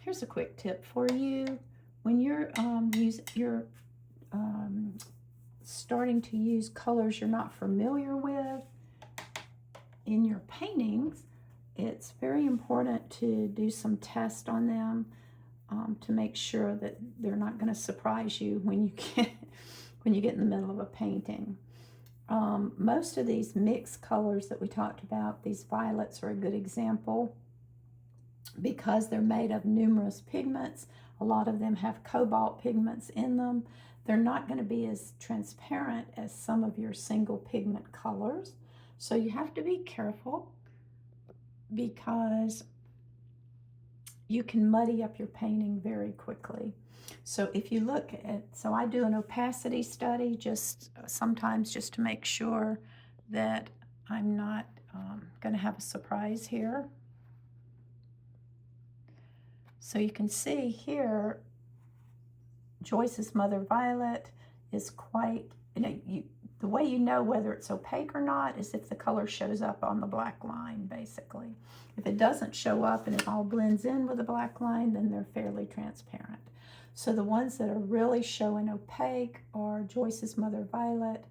Here's a quick tip for you. When you're starting to use colors you're not familiar with in your paintings, it's very important to do some tests on them to make sure that they're not going to surprise you when you get in the middle of a painting. Most of these mixed colors that we talked about, these violets are a good example because they're made of numerous pigments. A lot of them have cobalt pigments in them. They're not going to be as transparent as some of your single pigment colors. So you have to be careful because you can muddy up your painting very quickly. So if you look at, so I do an opacity study sometimes just to make sure that I'm not going to have a surprise here. So you can see here, Joyce's Mother Violet is quite, the way you know whether it's opaque or not is if the color shows up on the black line, basically. If it doesn't show up and it all blends in with the black line, then they're fairly transparent. So the ones that are really showing opaque are Joyce's Mother Violet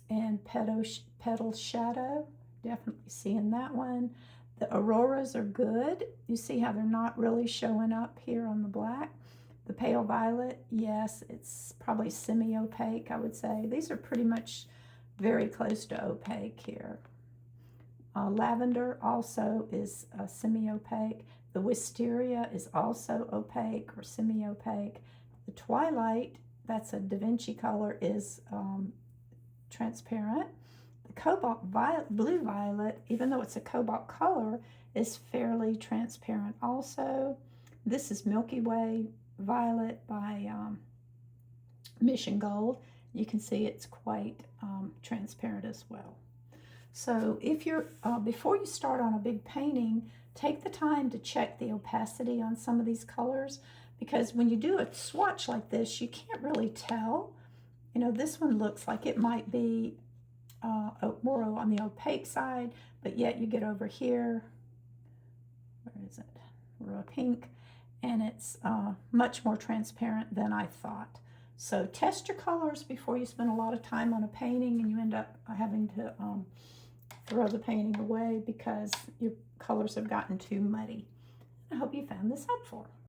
and Petal Shadow. Definitely seeing that one. The Auroras are good. You see how they're not really showing up here on the black. The Pale Violet, yes, it's probably semi-opaque, I would say. These are pretty much very close to opaque here. Lavender also is semi-opaque. The Wisteria is also opaque or semi-opaque. The Twilight, that's a Da Vinci color, is transparent. The Cobalt Blue Violet, even though it's a cobalt color, is fairly transparent also. This is Milky Way Violet by Mission Gold. You can see it's quite transparent as well. So if you're before you start on a big painting, take the time to check the opacity on some of these colors, because when you do a swatch like this, you can't really tell. You know, this one looks like it might be more on the opaque side, but yet you get over here, where is it? We're a pink, and it's much more transparent than I thought. So test your colors before you spend a lot of time on a painting and you end up having to throw the painting away because your colors have gotten too muddy. I hope you found this helpful.